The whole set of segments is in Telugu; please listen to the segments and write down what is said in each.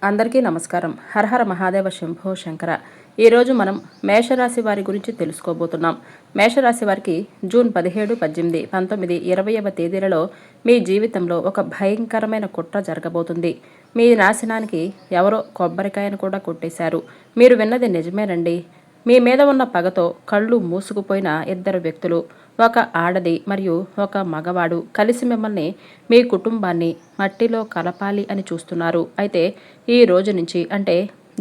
అందరికీ నమస్కారం. హరహర మహాదేవ శంభో శంకర. ఈరోజు మనం మేషరాశి వారి గురించి తెలుసుకోబోతున్నాం. మేషరాశి వారికి జూన్ 17, 18, 19, 20వ తేదీలలో మీ జీవితంలో ఒక భయంకరమైన కుట్ర జరగబోతుంది. మీ నాశనానికి ఎవరో కొబ్బరికాయను కూడా కొట్టేశారు. మీరు విన్నది నిజమేనండి. మీ మీద ఉన్న పగతో కళ్ళు మూసుకుపోయిన ఇద్దరు వ్యక్తులు, ఒక ఆడది మరియు ఒక మగవాడు కలిసి మిమ్మల్ని, మీ కుటుంబాన్ని మట్టిలో కలపాలి అని చూస్తున్నారు. అయితే ఈ రోజు నుంచి అంటే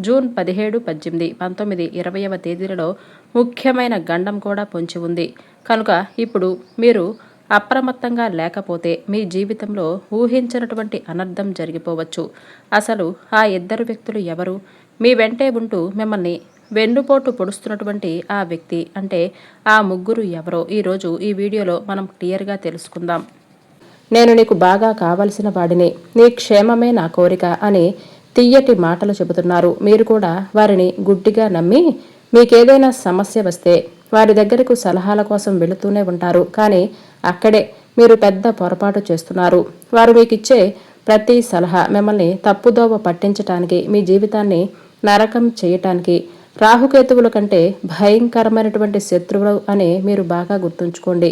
జూన్ 17, 18, 19, 20వ తేదీలలో ముఖ్యమైన గండం కూడా పొంచి ఉంది. కనుక ఇప్పుడు మీరు అప్రమత్తంగా లేకపోతే మీ జీవితంలో ఊహించినటువంటి అనర్థం జరిగిపోవచ్చు. అసలు ఆ ఇద్దరు వ్యక్తులు ఎవరు? మీ వెంటే ఉంటూ మిమ్మల్ని వెన్నుపోటు పొడుస్తున్నటువంటి ఆ వ్యక్తి అంటే ఆ ముగ్గురు ఎవరో ఈరోజు ఈ వీడియోలో మనం క్లియర్గా తెలుసుకుందాం. నేను నీకు బాగా కావలసిన వాడిని, నీ క్షేమమే నా కోరిక అని తియ్యటి మాటలు చెబుతున్నారు. మీరు కూడా వారిని గుడ్డిగా నమ్మి మీకేదైనా సమస్య వస్తే వారి దగ్గరకు సలహాల కోసం వెళుతూనే ఉంటారు. కానీ అక్కడే మీరు పెద్ద పొరపాటు చేస్తున్నారు. వారు మీకు ఇచ్చే ప్రతి సలహా మిమ్మల్ని తప్పుదోవ పట్టించటానికి, మీ జీవితాన్ని నరకం చేయటానికి, రాహుకేతువుల కంటే భయంకరమైనటువంటి శత్రువులు అని మీరు బాగా గుర్తుంచుకోండి.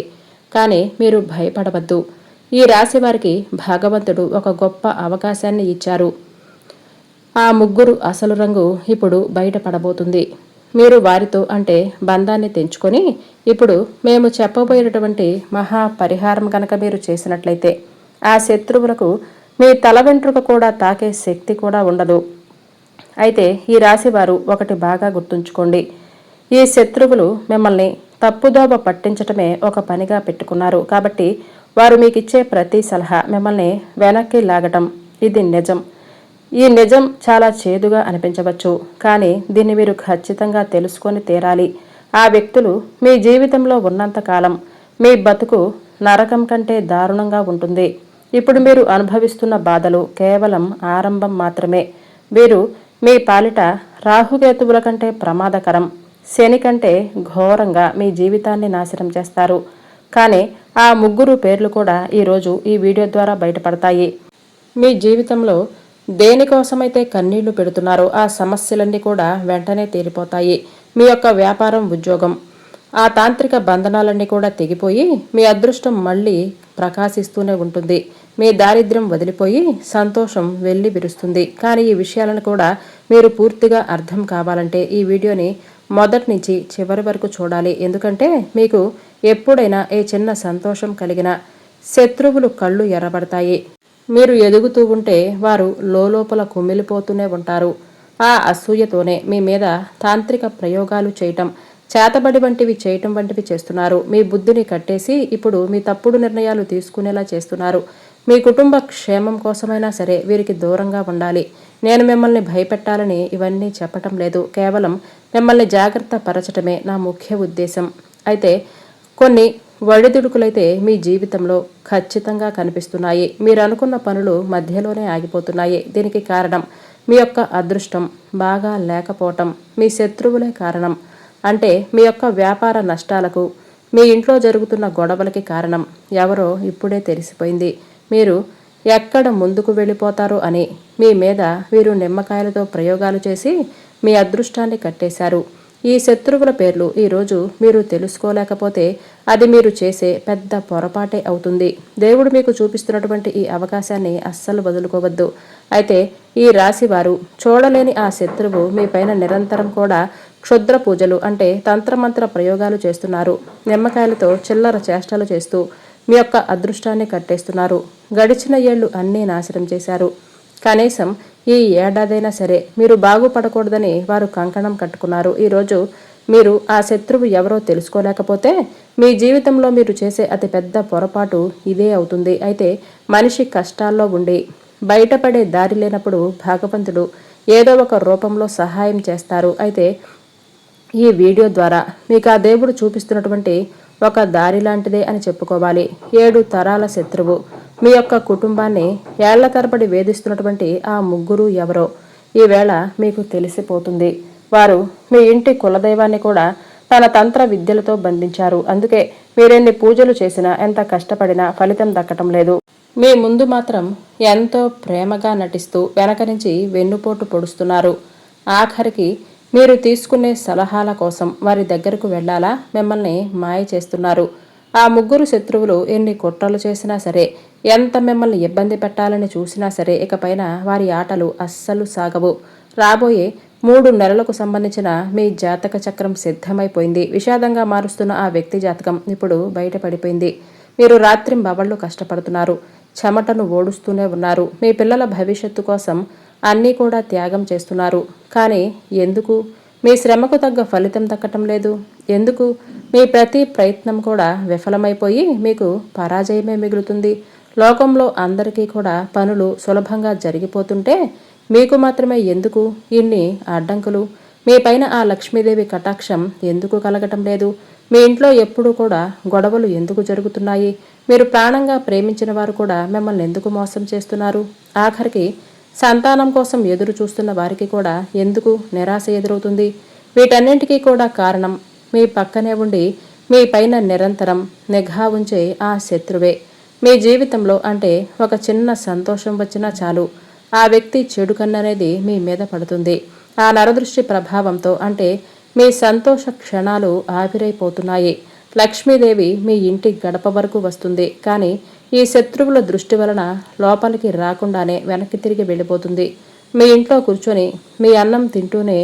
కానీ మీరు భయపడవద్దు. ఈ రాశి వారికి భగవంతుడు ఒక గొప్ప అవకాశాన్ని ఇచ్చారు. ఆ ముగ్గురు అసలు రంగు ఇప్పుడు బయటపడబోతుంది. మీరు వారితో అంటే బంధాన్ని తెంచుకొని ఇప్పుడు మేము చెప్పబోయేటటువంటి మహా పరిహారం కనుక మీరు చేసినట్లయితే ఆ శత్రువులకు మీ తల వెంట్రుక కూడా తాకే శక్తి కూడా ఉండదు. అయితే ఈ రాశివారు ఒకటి బాగా గుర్తుంచుకోండి. ఈ శత్రువులు మిమ్మల్ని తప్పుదోవ పట్టించటమే ఒక పనిగా పెట్టుకున్నారు. కాబట్టి వారు మీకు ఇచ్చే ప్రతి సలహా మిమ్మల్ని వెనక్కి లాగటం ఇది నిజం. ఈ నిజం చాలా చేదుగా అనిపించవచ్చు, కానీ దీన్ని మీరు ఖచ్చితంగా తెలుసుకొని తీరాలి. ఆ వ్యక్తులు మీ జీవితంలో ఉన్నంతకాలం మీ బతుకు నరకం కంటే దారుణంగా ఉంటుంది. ఇప్పుడు మీరు అనుభవిస్తున్న బాధలు కేవలం ఆరంభం మాత్రమే. వీరు మీ పాలిట రాహుకేతువుల కంటే ప్రమాదకరం, శని కంటే ఘోరంగా మీ జీవితాన్ని నాశనం చేస్తారు. కానీ ఆ ముగ్గురు పేర్లు కూడా ఈరోజు ఈ వీడియో ద్వారా బయటపడతాయి. మీ జీవితంలో దేనికోసమైతే కన్నీళ్లు పెడుతున్నారో ఆ సమస్యలన్నీ కూడా వెంటనే తీరిపోతాయి. మీ యొక్క వ్యాపారం, ఉద్యోగం, ఆ తాంత్రిక బంధనాలన్నీ కూడా తెగిపోయి మీ అదృష్టం మళ్ళీ ప్రకాశిస్తూనే ఉంటుంది. మీ దారిద్ర్యం వదిలిపోయి సంతోషం వెళ్ళి విరుస్తుంది. కానీ ఈ విషయాలను కూడా మీరు పూర్తిగా అర్థం కావాలంటే ఈ వీడియోని మొదటి నుంచి చివరి వరకు చూడాలి. ఎందుకంటే మీకు ఎప్పుడైనా ఏ చిన్న సంతోషం కలిగినా శత్రువులు కళ్ళు ఎర్రబడతాయి. మీరు ఎదుగుతూ ఉంటే వారు లోపల కుమిలిపోతూనే ఉంటారు. ఆ అసూయతోనే మీ మీద తాంత్రిక ప్రయోగాలు చేయటం, చేతబడి వంటివి చేయటం వంటివి చేస్తున్నారు. మీ బుద్ధిని కట్టేసి ఇప్పుడు మీ తప్పుడు నిర్ణయాలు తీసుకునేలా చేస్తున్నారు. మీ కుటుంబ క్షేమం కోసమైనా సరే వీరికి దూరంగా ఉండాలి. నేను మిమ్మల్ని భయపెట్టాలని ఇవన్నీ చెప్పటం లేదు. కేవలం మిమ్మల్ని జాగ్రత్త పరచటమే నా ముఖ్య ఉద్దేశం. అయితే కొన్ని ఒడిదుడుకులైతే మీ జీవితంలో ఖచ్చితంగా కనిపిస్తున్నాయి. మీరు అనుకున్న పనులు మధ్యలోనే ఆగిపోతున్నాయి. దీనికి కారణం మీ యొక్క అదృష్టం బాగా లేకపోవటం, మీ శత్రువులే కారణం. అంటే మీ యొక్క వ్యాపార నష్టాలకు, మీ ఇంట్లో జరుగుతున్న గొడవలకి కారణం ఎవరో ఇప్పుడే తెలిసిపోయింది. మీరు ఎక్కడ ముందుకు వెళ్ళిపోతారో అని మీ మీద వీరు నిమ్మకాయలతో ప్రయోగాలు చేసి మీ అదృష్టాన్ని కట్టేశారు. ఈ శత్రువుల పేర్లు ఈరోజు మీరు తెలుసుకోలేకపోతే అది మీరు చేసే పెద్ద పొరపాటే అవుతుంది. దేవుడు మీకు చూపిస్తున్నటువంటి ఈ అవకాశాన్ని అస్సలు వదులుకోవద్దు. అయితే ఈ రాశి వారు చూడలేని ఆ శత్రువు మీ పైన నిరంతరం కూడా క్షుద్ర పూజలు అంటే తంత్రమంత్ర ప్రయోగాలు చేస్తున్నారు. నిమ్మకాయలతో చిల్లర చేష్టలు చేస్తూ మీ యొక్క అదృష్టాన్ని కట్టేస్తున్నారు. గడిచిన ఏళ్ళు అన్నీ నాశనం చేశారు. కనీసం ఈ ఏడాదైనా సరే మీరు బాగుపడకూడదని వారు కంకణం కట్టుకున్నారు. ఈరోజు మీరు ఆ శత్రువు ఎవరో తెలుసుకోలేకపోతే మీ జీవితంలో మీరు చేసే అతి పెద్ద పొరపాటు ఇదే అవుతుంది. అయితే మనిషి కష్టాల్లో ఉండి బయటపడే దారి లేనప్పుడు భగవంతుడు ఏదో ఒక రూపంలో సహాయం చేస్తారు. అయితే ఈ వీడియో ద్వారా మీకు ఆ దేవుడు చూపిస్తున్నటువంటి ఒక దారి లాంటిదే అని చెప్పుకోవాలి. 7 తరాల శత్రువు మీ యొక్క కుటుంబాన్ని ఏళ్ల తరబడి వేధిస్తున్నటువంటి ఆ ముగ్గురు ఎవరో ఈవేళ మీకు తెలిసిపోతుంది. వారు మీ ఇంటి కులదైవాన్ని కూడా తన తంత్ర విద్యలతో బంధించారు. అందుకే మీరెన్ని పూజలు చేసినా, ఎంత కష్టపడినా ఫలితం దక్కటం లేదు. మీ ముందు మాత్రం ఎంతో ప్రేమగా నటిస్తూ వెనక నుంచి వెన్నుపోటు పొడుస్తున్నారు. ఆఖరికి మీరు తీసుకునే సలహాల కోసం వారి దగ్గరకు వెళ్లాలా మిమ్మల్ని మాయ చేస్తున్నారు. ఆ ముగ్గురు శత్రువులు ఎన్ని కుట్రలు చేసినా సరే, ఎంత మిమ్మల్ని ఇబ్బంది పెట్టాలని చూసినా సరే, ఇకపైన వారి ఆటలు అస్సలు సాగవు. రాబోయే 3 నెలలకు సంబంధించిన మీ జాతక చక్రం సిద్ధమైపోయింది. విషాదంగా మారుస్తున్న ఆ వ్యక్తి జాతకం ఇప్పుడు బయటపడిపోయింది. మీరు రాత్రింబవళ్లు కష్టపడుతున్నారు, చెమటను ఓడుస్తూనే ఉన్నారు. మీ పిల్లల భవిష్యత్తు కోసం అన్నీ కూడా త్యాగం చేస్తున్నారు. కానీ ఎందుకు మీ శ్రమకు తగ్గ ఫలితం దక్కటం లేదు? ఎందుకు మీ ప్రతి ప్రయత్నం కూడా విఫలమైపోయి మీకు పరాజయమే మిగులుతుంది? లోకంలో అందరికీ కూడా పనులు సులభంగా జరిగిపోతుంటే మీకు మాత్రమే ఎందుకు ఇన్ని అడ్డంకులు? మీ పైన ఆ లక్ష్మీదేవి కటాక్షం ఎందుకు కలగటం లేదు? మీ ఇంట్లో ఎప్పుడూ కూడా గొడవలు ఎందుకు జరుగుతున్నాయి? మీరు ప్రాణంగా ప్రేమించిన వారు కూడా మిమ్మల్ని ఎందుకు మోసం చేస్తున్నారు? ఆఖరికి సంతానం కోసం ఎదురు చూస్తున్న వారికి కూడా ఎందుకు నిరాశ ఎదురవుతుంది? వీటన్నింటికీ కూడా కారణం మీ పక్కనే ఉండి మీ పైన నిరంతరం నిఘా ఉంచే ఆ శత్రువే. మీ జీవితంలో అంటే ఒక చిన్న సంతోషం వచ్చినా చాలు, ఆ వ్యక్తి చెడు కన్ననేది మీ మీద పడుతుంది. ఆ నరదృష్టి ప్రభావంతో అంటే మీ సంతోష క్షణాలు ఆవిరైపోతున్నాయి. లక్ష్మీదేవి మీ ఇంటి గడప వరకు వస్తుంది, కానీ ఈ శత్రువుల దృష్టి వలన లోపలికి రాకుండానే వెనక్కి తిరిగి వెళ్ళిపోతుంది. మీ ఇంట్లో కూర్చొని మీ అన్నం తింటూనే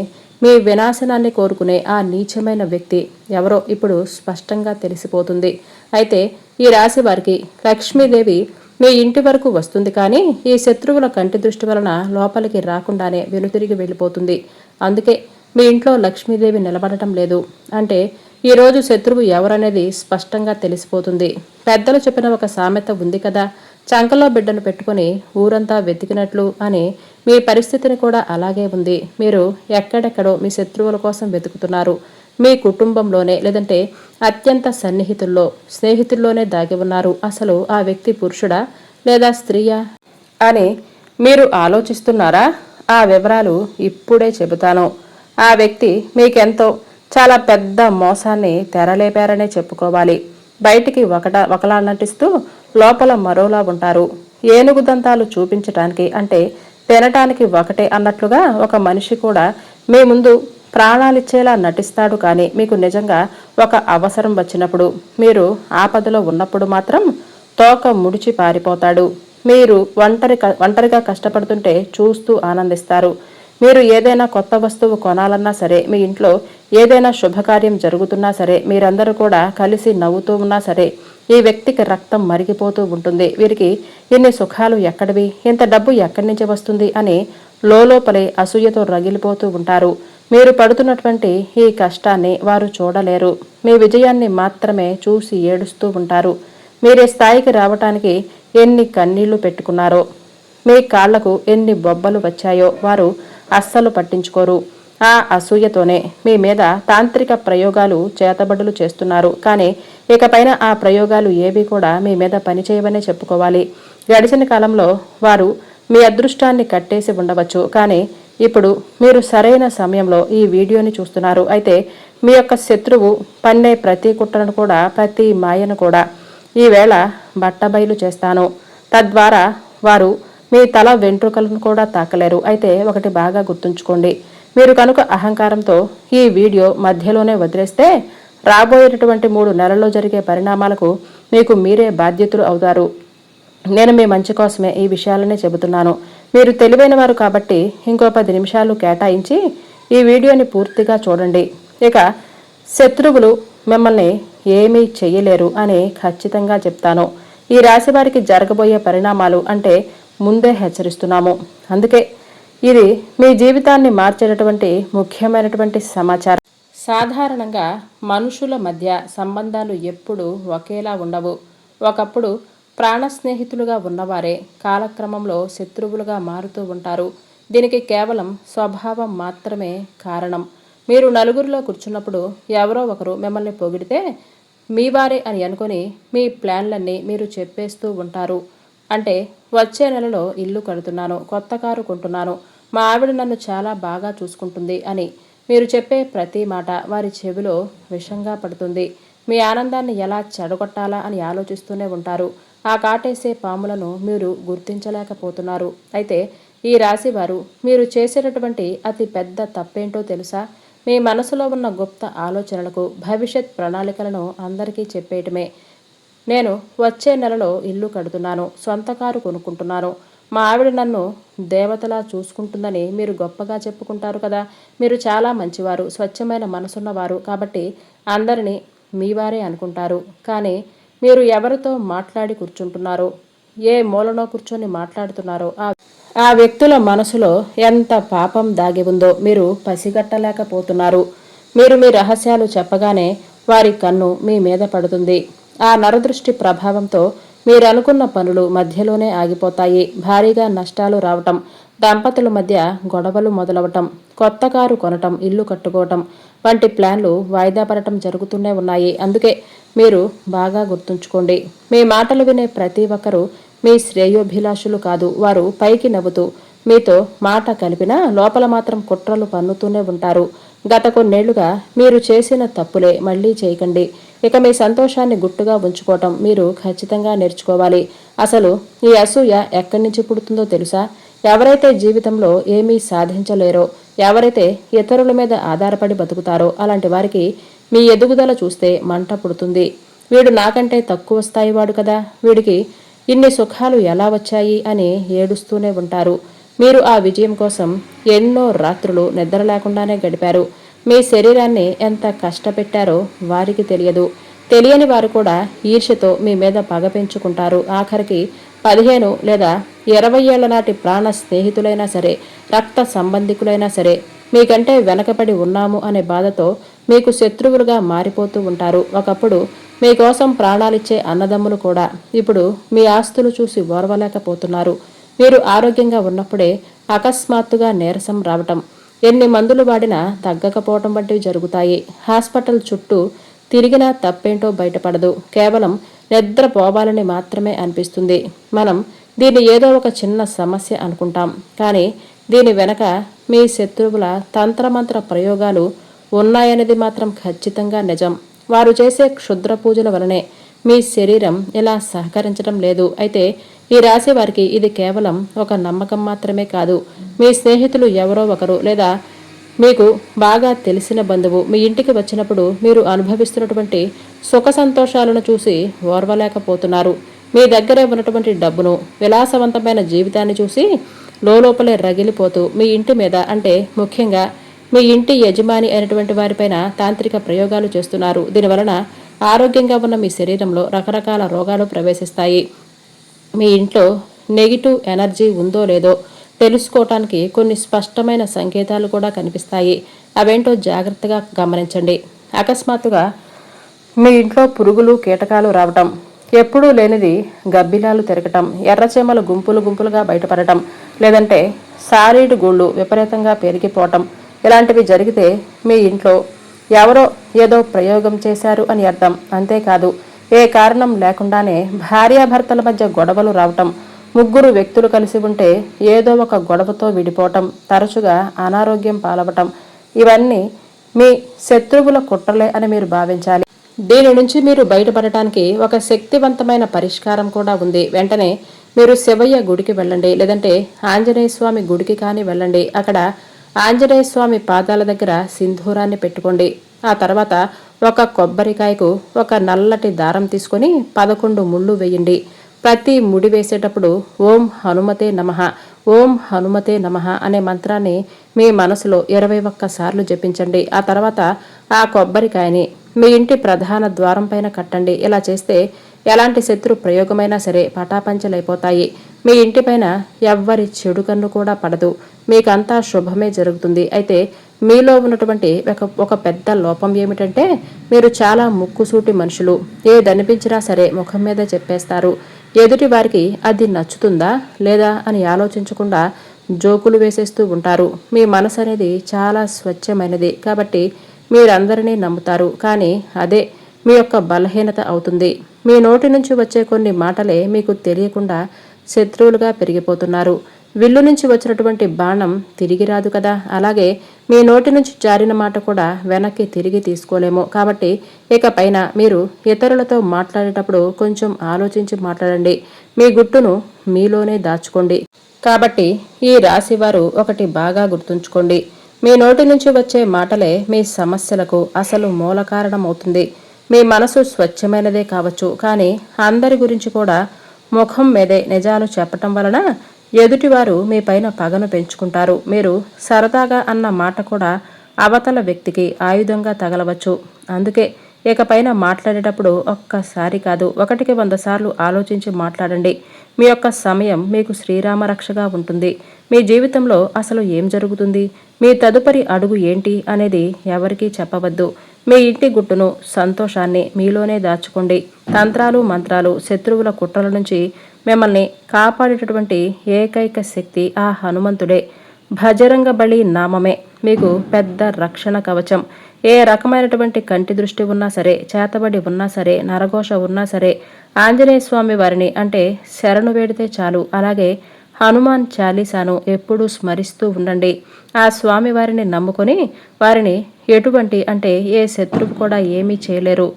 మీ వినాశనాన్ని కోరుకునే ఆ నీచమైన వ్యక్తి ఎవరో ఇప్పుడు స్పష్టంగా తెలిసిపోతుంది. అయితే ఈ రాశి వారికి లక్ష్మీదేవి మీ ఇంటి వరకు వస్తుంది, కానీ ఈ శత్రువుల కంటి దృష్టి వలన లోపలికి రాకుండానే వెనుతిరిగి వెళ్ళిపోతుంది. అందుకే మీ ఇంట్లో లక్ష్మీదేవి నిలబడటం లేదు. అంటే ఈరోజు శత్రువు ఎవరనేది స్పష్టంగా తెలిసిపోతుంది. పెద్దలు చెప్పిన ఒక సామెత ఉంది కదా, చంకలో బిడ్డను పెట్టుకుని ఊరంతా వెతికినట్లు అని మీ పరిస్థితిని కూడా అలాగే ఉంది. మీరు ఎక్కడెక్కడో మీ శత్రువుల కోసం వెతుకుతున్నారు. మీ కుటుంబంలోనే, లేదంటే అత్యంత సన్నిహితుల్లో, స్నేహితుల్లోనే దాగి ఉన్నారు. అసలు ఆ వ్యక్తి పురుషుడా లేదా స్త్రీయా అని మీరు ఆలోచిస్తున్నారా? ఆ వివరాలు ఇప్పుడే చెబుతాను. ఆ వ్యక్తి మీకెంతో చాలా పెద్ద మోసాన్ని తెరలేపారనే చెప్పుకోవాలి. బయటికి ఒకలా నటిస్తూ లోపల మరోలా ఉంటారు. ఏనుగు దంతాలు చూపించటానికి అంటే తినటానికి ఒకటే అన్నట్లుగా ఒక మనిషి కూడా మీ ముందు ప్రాణాలిచ్చేలా నటిస్తాడు, కానీ మీకు నిజంగా ఒక అవసరం వచ్చినప్పుడు, మీరు ఆపదలో ఉన్నప్పుడు మాత్రం తోక ముడిచి పారిపోతాడు. మీరు ఒంటరిగా కష్టపడుతుంటే చూస్తూ ఆనందిస్తారు. మీరు ఏదైనా కొత్త వస్తువు కొనాలన్నా సరే, మీ ఇంట్లో ఏదైనా శుభకార్యం జరుగుతున్నా సరే, మీరందరూ కూడా కలిసి నవ్వుతూ ఉన్నా సరే, ఈ వ్యక్తికి రక్తం మరిగిపోతూ ఉంటుంది. వీరికి ఇన్ని సుఖాలు ఎక్కడివి, ఇంత డబ్బు ఎక్కడి నుంచి వస్తుంది అని లోపలే అసూయతో రగిలిపోతూ ఉంటారు. మీరు పడుతున్నటువంటి ఈ కష్టాన్ని వారు చూడలేరు. మీ విజయాన్ని మాత్రమే చూసి ఏడుస్తూ ఉంటారు. మీరే స్థాయికి రావటానికి ఎన్ని కన్నీళ్లు పెట్టుకున్నారో, మీ కాళ్లకు ఎన్ని బొబ్బలు వచ్చాయో వారు అస్సలు పట్టించుకోరు. ఆ అసూయతోనే మీ మీద తాంత్రిక ప్రయోగాలు చేతబడులు చేస్తున్నారు. కానీ ఇకపైన ఆ ప్రయోగాలు ఏవి కూడా మీ మీద పనిచేయవనే చెప్పుకోవాలి. గడిచిన కాలంలో వారు మీ అదృష్టాన్ని కట్టేసి ఉండవచ్చు, కానీ ఇప్పుడు మీరు సరైన సమయంలో ఈ వీడియోని చూస్తున్నారు. అయితే మీ యొక్క శత్రువు పన్నే ప్రతి కుట్రను కూడా, ప్రతి మాయను కూడా ఈవేళ బట్టబయలు చేస్తాను. తద్వారా వారు మీ తల వెంట్రుకలను కూడా తాకలేరు. అయితే ఒకటి బాగా గుర్తుంచుకోండి, మీరు కనుక అహంకారంతో ఈ వీడియో మధ్యలోనే వదిలేస్తే రాబోయేటటువంటి 3 నెలల్లో జరిగే పరిణామాలకు మీకు మీరే బాధ్యతలు అవుతారు. నేను మీ మంచి కోసమే ఈ విషయాలనే చెబుతున్నాను. మీరు తెలివైన వారు కాబట్టి ఇంకో 10 నిమిషాలు కేటాయించి ఈ వీడియోని పూర్తిగా చూడండి. ఇక శత్రువులు మిమ్మల్ని ఏమీ చెయ్యలేరు అని ఖచ్చితంగా చెప్తాను. ఈ రాశి వారికి జరగబోయే పరిణామాలు అంటే ముందే హెచ్చరిస్తున్నాము. అందుకే ఇది మీ జీవితాన్ని మార్చేటటువంటి ముఖ్యమైనటువంటి సమాచారం. సాధారణంగా మనుషుల మధ్య సంబంధాలు ఎప్పుడూ ఒకేలా ఉండవు. ఒకప్పుడు ప్రాణ స్నేహితులుగా ఉన్నవారే కాలక్రమంలో శత్రువులుగా మారుతూ ఉంటారు. దీనికి కేవలం స్వభావం మాత్రమే కారణం. మీరు నలుగురిలో కూర్చున్నప్పుడు ఎవరో ఒకరు మిమ్మల్ని పొగిడితే మీవారే అని అనుకొని మీ ప్లాన్లన్నీ మీరు చెప్పేస్తూ ఉంటారు. అంటే వచ్చే నెలలో ఇల్లు కడుతున్నాను, కొత్త కారు కొంటున్నాను, మా ఆవిడ నన్ను చాలా బాగా చూసుకుంటుంది అని మీరు చెప్పే ప్రతి మాట వారి చెవిలో విషంగా పడుతుంది. మీ ఆనందాన్ని ఎలా చెడగొట్టాలా అని ఆలోచిస్తూనే ఉంటారు. ఆ కాటేసే పాములను మీరు గుర్తించలేకపోతున్నారు. అయితే ఈ రాశివారు మీరు చేసేటటువంటి అతి పెద్ద తప్పేంటో తెలుసా? మీ మనసులో ఉన్న గుప్త ఆలోచనలకు భవిష్యత్ ప్రణాళికలను అందరికీ చెప్పేయటమే. నేను వచ్చే నెలలో ఇల్లు కడుతున్నాను, సొంత కారు కొనుక్కుంటున్నాను, మా ఆవిడ నన్ను దేవతలా చూసుకుంటుందని మీరు గొప్పగా చెప్పుకుంటారు కదా. మీరు చాలా మంచివారు, స్వచ్ఛమైన మనసున్నవారు కాబట్టి అందరినీ మీ వారే అనుకుంటారు. కానీ మీరు ఎవరితో మాట్లాడి కూర్చుంటున్నారో, ఏ మూలనో కూర్చొని మాట్లాడుతున్నారో ఆ వ్యక్తుల మనసులో ఎంత పాపం దాగి ఉందో మీరు పసిగట్టలేకపోతున్నారు. మీరు మీ రహస్యాలు చెప్పగానే వారి కన్ను మీ మీద పడుతుంది. ఆ నరదృష్టి ప్రభావంతో మీరు అనుకున్న పనులు మధ్యలోనే ఆగిపోతాయి. భారీగా నష్టాలు రావటం, దంపతుల మధ్య గొడవలు మొదలవటం, కొత్త కారు కొనటం, ఇల్లు కట్టుకోవటం వంటి ప్లాన్లు వాయిదా పడటం జరుగుతూనే ఉన్నాయి. అందుకే మీరు బాగా గుర్తుంచుకోండి, మీ మాటలు వినే ప్రతి ఒక్కరూ మీ శ్రేయోభిలాషులు కాదు. వారు పైకి నవ్వుతూ మీతో మాట కలిపినా లోపల మాత్రం కుట్రలు పన్నుతూనే ఉంటారు. గత కొన్నేళ్లుగా మీరు చేసిన తప్పులే మళ్లీ చేయకండి. ఇక మీ సంతోషాన్ని గుట్టుగా ఉంచుకోవటం మీరు ఖచ్చితంగా నేర్చుకోవాలి. అసలు ఈ అసూయ ఎక్కడి నుంచి పుడుతుందో తెలుసా? ఎవరైతే జీవితంలో ఏమీ సాధించలేరో, ఎవరైతే ఇతరుల మీద ఆధారపడి బతుకుతారో అలాంటి వారికి మీ ఎదుగుదల చూస్తే మంట పుడుతుంది. వీడు నాకంటే తక్కువ స్థాయి వాడు కదా, వీడికి ఇన్ని సుఖాలు ఎలా వచ్చాయి అని ఏడుస్తూనే ఉంటారు. మీరు ఆ విజయం కోసం ఎన్నో రాత్రులు నిద్ర లేకుండానే గడిపారు. మీ శరీరాన్ని ఎంత కష్టపెట్టారో వారికి తెలియదు. తెలియని వారు కూడా ఈర్ష్యతో మీ మీద పగ పెంచుకుంటారు. ఆఖరికి 15 లేదా 20 ఏళ్ల నాటి ప్రాణ స్నేహితులైనా సరే, రక్త సంబంధికులైనా సరే మీకంటే వెనకబడి ఉన్నాము అనే బాధతో మీకు శత్రువులుగా మారిపోతూ ఉంటారు. ఒకప్పుడు మీకోసం ప్రాణాలిచ్చే అన్నదమ్ములు కూడా ఇప్పుడు మీ ఆస్తులు చూసి ఓర్వలేకపోతున్నారు. మీరు ఆరోగ్యంగా ఉన్నప్పుడే అకస్మాత్తుగా నీరసం రావటం, ఎన్ని మందులు వాడినా తగ్గకపోవటం వంటివి జరుగుతాయి. హాస్పిటల్ చుట్టూ తిరిగినా తప్పేంటో బయటపడదు. కేవలం నిద్రపోవాలని మాత్రమే అనిపిస్తుంది. మనం దీన్ని ఏదో ఒక చిన్న సమస్య అనుకుంటాం, కానీ దీని వెనక మీ శత్రువుల తంత్రమంత్ర ప్రయోగాలు ఉన్నాయనేది మాత్రం ఖచ్చితంగా నిజం. వారు చేసే క్షుద్ర పూజల వలనే మీ శరీరం ఇలా సహకరించడం లేదు. అయితే ఈ రాశి వారికి ఇది కేవలం ఒక నమ్మకం మాత్రమే కాదు. మీ స్నేహితులు ఎవరో ఒకరు లేదా మీకు బాగా తెలిసిన బంధువు మీ ఇంటికి వచ్చినప్పుడు మీరు అనుభవిస్తున్నటువంటి సుఖ సంతోషాలను చూసి ఓర్వలేకపోతున్నారు. మీ దగ్గరే ఉన్నటువంటి డబ్బును, విలాసవంతమైన జీవితాన్ని చూసి లోపలే రగిలిపోతూ మీ ఇంటి మీద, అంటే ముఖ్యంగా మీ ఇంటి యజమాని అయినటువంటి వారిపైన తాంత్రిక ప్రయోగాలు చేస్తున్నారు. దీనివలన ఆరోగ్యంగా ఉన్న మీ శరీరంలో రకరకాల రోగాలు ప్రవేశిస్తాయి. మీ ఇంట్లో నెగిటివ్ ఎనర్జీ ఉందో లేదో తెలుసుకోవటానికి కొన్ని స్పష్టమైన సంకేతాలు కూడా కనిపిస్తాయి. అవేంటో జాగ్రత్తగా గమనించండి. అకస్మాత్తుగా మీ ఇంట్లో పురుగులు, కీటకాలు రావటం, ఎప్పుడూ లేనిది గబ్బిలాలు తిరగటం, ఎర్రచీమలు గుంపులు గుంపులుగా బయటపడటం, లేదంటే సారీడు గూళ్ళు విపరీతంగా పెరిగిపోవటం, ఇలాంటివి జరిగితే మీ ఇంట్లో ఎవరో ఏదో ప్రయోగం చేశారు అని అర్థం. అంతేకాదు, ఏ కారణం లేకుండానే భార్యాభర్తల మధ్య గొడవలు రావటం, ముగ్గురు వ్యక్తులు కలిసి ఉంటే ఏదో ఒక గొడవతో విడిపోవటం, తరచుగా అనారోగ్యం పాలవటం, ఇవన్నీ మీ శత్రువుల కుట్రలే అని మీరు భావించాలి. దీని నుంచి మీరు బయటపడటానికి ఒక శక్తివంతమైన పరిష్కారం కూడా ఉంది. వెంటనే మీరు శివయ్య గుడికి వెళ్ళండి, లేదంటే ఆంజనేయ స్వామి గుడికి కానీ వెళ్ళండి. అక్కడ ఆంజనేయ స్వామి పాదాల దగ్గర సింధూరాన్ని పెట్టుకోండి. ఆ తర్వాత ఒక కొబ్బరికాయకు ఒక నల్లటి దారం తీసుకొని 11 ముళ్ళు వేయండి. ప్రతి ముడి వేసేటప్పుడు ఓం హనుమతే నమః, ఓం హనుమతే నమః అనే మంత్రాన్ని మీ మనసులో 21 సార్లు జపించండి. ఆ తర్వాత ఆ కొబ్బరికాయని మీ ఇంటి ప్రధాన ద్వారం పైన కట్టండి. ఇలా చేస్తే ఎలాంటి శత్రు ప్రయోగమైనా సరే పటాపంచలైపోతాయి. మీ ఇంటిపైన ఎవ్వరి చెడు కన్ను కూడా పడదు. మీకంతా శుభమే జరుగుతుంది. అయితే మీలో ఉన్నటువంటి ఒక పెద్ద లోపం ఏమిటంటే మీరు చాలా ముక్కుసూటి మనుషులు. ఏదనిపించినా సరే ముఖం మీద చెప్పేస్తారు. ఎదుటి వారికి అది నచ్చుతుందా లేదా అని ఆలోచించకుండా జోకులు వేసేస్తూ ఉంటారు. మీ మనసు అనేది చాలా స్వచ్ఛమైనది కాబట్టి మీరందరినీ నమ్ముతారు. కానీ అదే మీ యొక్క బలహీనత అవుతుంది. మీ నోటి నుంచి వచ్చే కొన్ని మాటలే మీకు తెలియకుండా శత్రువులుగా పెరిగిపోతున్నారు. విల్లు నుంచి వచ్చినటువంటి బాణం తిరిగి రాదు కదా, అలాగే మీ నోటి నుంచి జారిన మాట కూడా వెనక్కి తిరిగి తీసుకోలేము. కాబట్టి ఇకపైన మీరు ఇతరులతో మాట్లాడేటప్పుడు కొంచెం ఆలోచించి మాట్లాడండి. మీ గుట్టును మీలోనే దాచుకోండి. కాబట్టి ఈ రాశివారు ఒకటి బాగా గుర్తుంచుకోండి. మీ నోటి నుంచి వచ్చే మాటలే మీ సమస్యలకు అసలు మూల కారణమవుతుంది. మీ మనసు స్వచ్ఛమైనదే కావచ్చు, కానీ అందరి గురించి కూడా ముఖం మీదే నిజాలు చెప్పటం వలన ఎదుటివారు మీ పైన పగను పెంచుకుంటారు. మీరు సరదాగా అన్న మాట కూడా అవతల వ్యక్తికి ఆయుధంగా తగలవచ్చు. అందుకే ఇకపైన మాట్లాడేటప్పుడు ఒక్కసారి కాదు, 100 సార్లు ఆలోచించి మాట్లాడండి. మీ యొక్క సమయం మీకు శ్రీరామ రక్షగా ఉంటుంది. మీ జీవితంలో అసలు ఏం జరుగుతుంది, మీ తదుపరి అడుగు ఏంటి అనేది ఎవరికీ చెప్పవద్దు. మీ ఇంటి గుట్టును, సంతోషాన్ని మీలోనే దాచుకోండి. తంత్రాలు, మంత్రాలు, శత్రువుల కుట్రల నుంచి మిమ్మల్ని కాపాడేటటువంటి ఏకైక శక్తి ఆ హనుమంతుడే. భజరంగ బలి నామమే మీకు పెద్ద రక్షణ కవచం. ఏ రకమైనటువంటి కంటి దృష్టి ఉన్నా సరే, చేతబడి ఉన్నా సరే, నరఘోష ఉన్నా సరే, ఆంజనేయ స్వామి వారిని అంటే శరణు వేడితే చాలు. అలాగే హనుమాన్ చాలీసాను ఎప్పుడూ స్మరిస్తూ ఉండండి. ఆ స్వామి వారిని నమ్ముకొని వారిని ఎటువంటి అంటే ఏ శత్రువు కూడా ఏమీ చేయలేరు.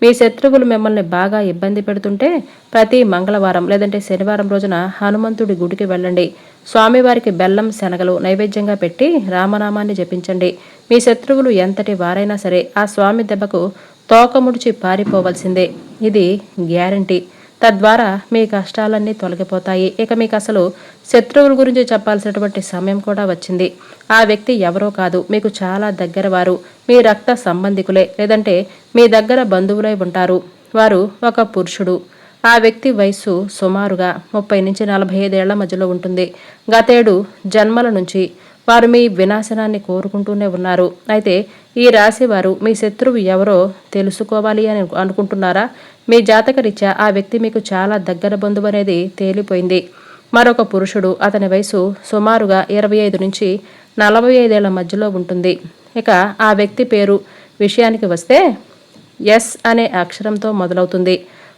మీ శత్రువులు మిమ్మల్ని బాగా ఇబ్బంది పెడుతుంటే ప్రతి మంగళవారం లేదంటే శనివారం రోజున హనుమంతుడి గుడికి వెళ్ళండి. స్వామివారికి బెల్లం, శనగలు నైవేద్యంగా పెట్టి రామనామాన్ని జపించండి. మీ శత్రువులు ఎంతటి వారైనా సరే ఆ స్వామి దెబ్బకు తోకముడిచి పారిపోవలసిందే. ఇది గ్యారంటీ. తద్వారా మీ కష్టాలన్నీ తొలగిపోతాయి. ఇక మీకు అసలు శత్రువుల గురించి చెప్పాల్సినటువంటి సమయం కూడా వచ్చింది. ఆ వ్యక్తి ఎవరో కాదు, మీకు చాలా దగ్గర వారు, మీ రక్త సంబంధికులే లేదంటే మీ దగ్గర బంధువులై ఉంటారు. వారు ఒక పురుషుడు. ఆ వ్యక్తి వయస్సు సుమారుగా 30 నుంచి 45 ఏళ్ల మధ్యలో ఉంటుంది. గతేడు జన్మల నుంచి వారు మీ వినాశనాన్ని కోరుకుంటూనే ఉన్నారు. అయితే ఈ రాశి వారు మీ శత్రువు ఎవరో తెలుసుకోవాలి అని అనుకుంటున్నారా? మీ జాతకరీత్యా ఆ వ్యక్తి మీకు చాలా దగ్గర బంధువు అనేది తేలిపోయింది. మరొక పురుషుడు, అతని వయసు సుమారుగా 25 నుంచి 45 ఏళ్ల మధ్యలో ఉంటుంది. ఇక ఆ వ్యక్తి పేరు విషయానికి వస్తే ఎస్ అనే అక్షరంతో మొదలవుతుంది.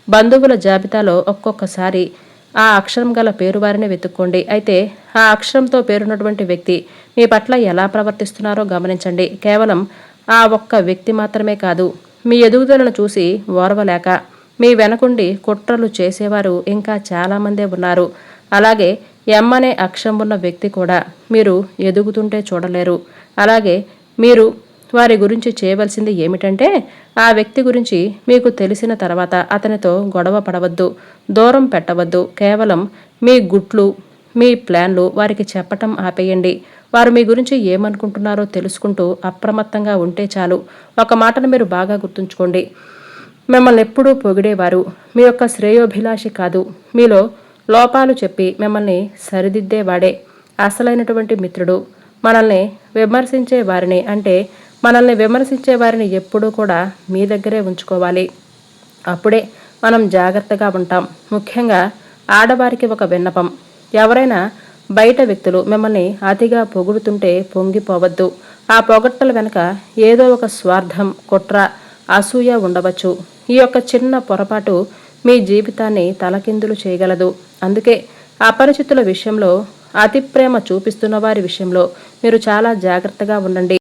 బంధువుల జాబితాలో ఒక్కొక్కసారి ఆ అక్షరం గల పేరు వారిని వెతుక్కోండి. అయితే ఆ అక్షరంతో పేరున్నటువంటి వ్యక్తి మీ పట్ల ఎలా ప్రవర్తిస్తున్నారో గమనించండి. కేవలం ఆ ఒక్క వ్యక్తి మాత్రమే కాదు, మీ ఎదుగుదలను చూసి ఓర్వలేక మీ వెనకుండి కుట్రలు చేసేవారు ఇంకా చాలామందే ఉన్నారు. అలాగే ఎం అనే అక్షరం ఉన్న వ్యక్తి కూడా మీరు ఎదుగుతుంటే చూడలేరు. అలాగే మీరు వారి గురించి చేయవలసింది ఏమిటంటే ఆ వ్యక్తి గురించి మీకు తెలిసిన తర్వాత అతనితో గొడవ పడవద్దు, దూరం పెట్టవద్దు. కేవలం మీ గుట్లు, మీ ప్లాన్లు వారికి చెప్పటం ఆపేయండి. వారు మీ గురించి ఏమనుకుంటున్నారో తెలుసుకుంటూ అప్రమత్తంగా ఉంటే చాలు. ఒక మాటను మీరు బాగా గుర్తుంచుకోండి. మిమ్మల్ని ఎప్పుడూ పొగిడేవారు మీ యొక్క శ్రేయోభిలాషి కాదు. మీలో లోపాలు చెప్పి మిమ్మల్ని సరిదిద్దేవాడే అసలైనటువంటి మిత్రుడు. మనల్ని విమర్శించే వారిని ఎప్పుడూ కూడా మీ దగ్గరే ఉంచుకోవాలి. అప్పుడే మనం జాగ్రత్తగా ఉంటాం. ముఖ్యంగా ఆడవారికి ఒక విన్నపం. ఎవరైనా బయట వ్యక్తులు మిమ్మల్ని అతిగా పొగుడుతుంటే పొంగిపోవద్దు. ఆ పొగట్టల వెనుక ఏదో ఒక స్వార్థం, కుట్ర, అసూయ ఉండవచ్చు. ఈ యొక్క చిన్న పొరపాటు మీ జీవితాన్ని తలకిందులు చేయగలదు. అందుకే అపరిచితుల విషయంలో, అతి ప్రేమ చూపిస్తున్న వారి విషయంలో మీరు చాలా జాగ్రత్తగా ఉండండి.